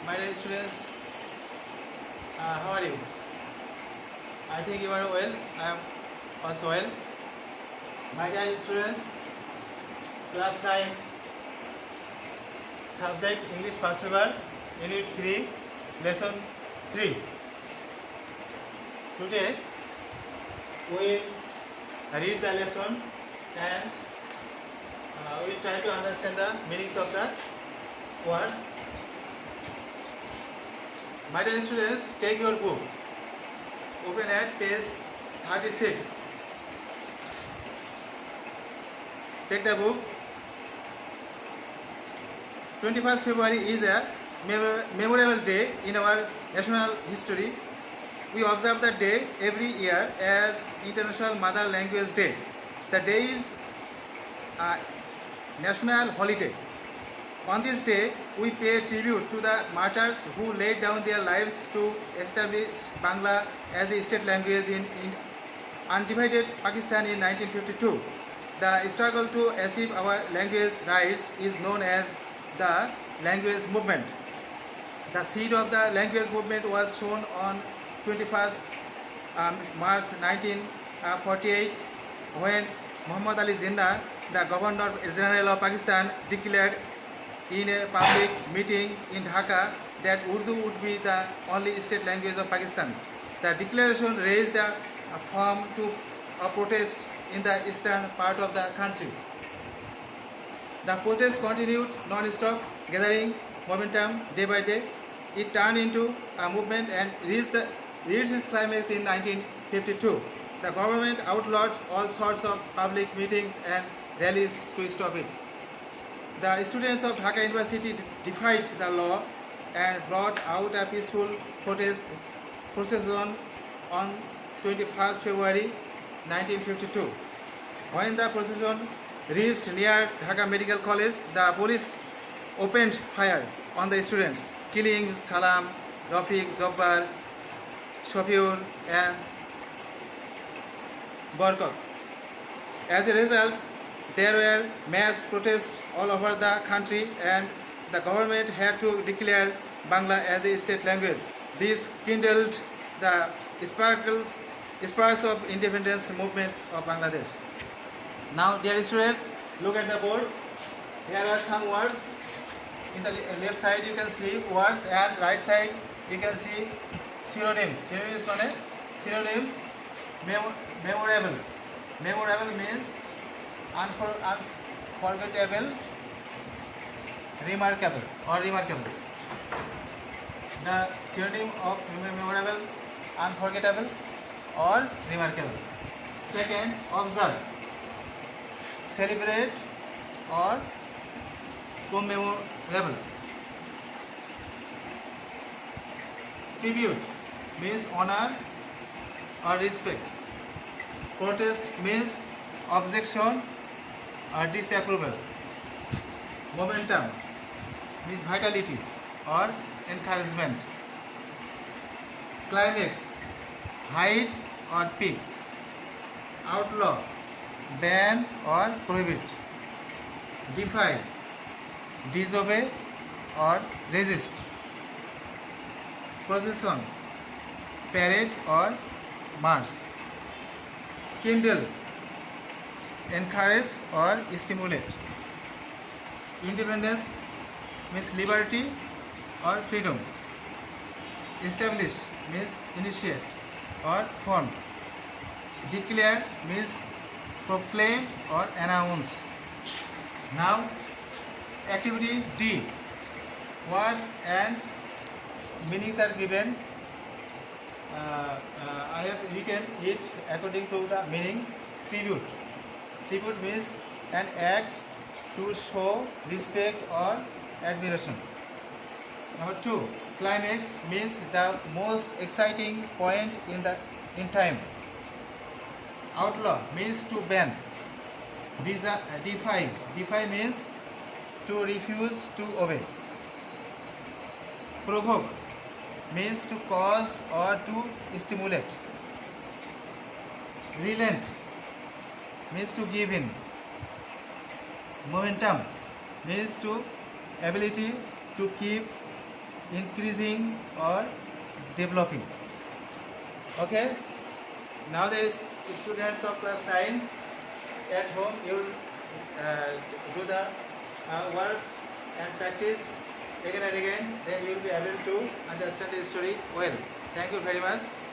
My dear students, how are you? I think you are well. I am also well. My dear students, class 9, subject English first paper, unit 3, lesson 3. Today we will read the lesson and we will try to understand the meanings of the words. My dear students, take your book, open at page 36. Take the book. 21st February is a memorable day in our national history. We observe the day every year as International Mother Language Day. The day is a national holiday. On this day, we pay tribute to the martyrs who laid down their lives to establish Bangla as a state language in undivided Pakistan in 1952. The struggle to achieve our language rights is known as the language movement. The seed of the language movement was sown on 21st March 1948 when Muhammad Ali Jinnah, the Governor General of Pakistan, declared in a public meeting in Dhaka that Urdu would be the only state language of Pakistan. The declaration raised a form of protest in the eastern part of the country. The protest continued non-stop, gathering momentum day by day. It turned into a movement and reached its climax in 1952. The government outlawed all sorts of public meetings and rallies to stop it. The students of Dhaka University defied the law and brought out a peaceful protest procession on 21st February 1952. When the procession reached near Dhaka Medical College, the police opened fire on the students, killing Salam, Rafiq, Jabbar, Shafiur and Barkok. As a result, there were mass protests all over the country and the government had to declare Bangla as a state language. This kindled the sparks of independence movement of Bangladesh. Now, dear students, look at the board. Here are some words. In the left side you can see words and right side you can see synonyms. Synonyms means synonyms. Memorable. Memorable means unforgettable, remarkable or remarkable. The synonym of memorable, unforgettable or remarkable. Second, observe, celebrate or commemorable. Tribute means honor or respect. Protest means objection or disapproval. Momentum means vitality or encouragement. Climax, height or peak. Outlaw, ban or prohibit. Defy, disobey or resist. Procession, parade or march. Kindle, encourage or stimulate. Independence means liberty or freedom. Establish means initiate or form. Declare means proclaim or announce. Now, activity D. Words and meanings are given. I have written it according to the meaning. Tribute. Tribute means an act to show respect or admiration. Number 2. Climax means the most exciting point in time. Outlaw means to ban. Defy. Defy means to refuse to obey. Provoke means to cause or to stimulate. Relent means to give in. Momentum means to ability to keep increasing or developing. Okay. Now there is students of class 9 at home. You will do the work and practice again and again. Then you will be able to understand the story well. Thank you very much.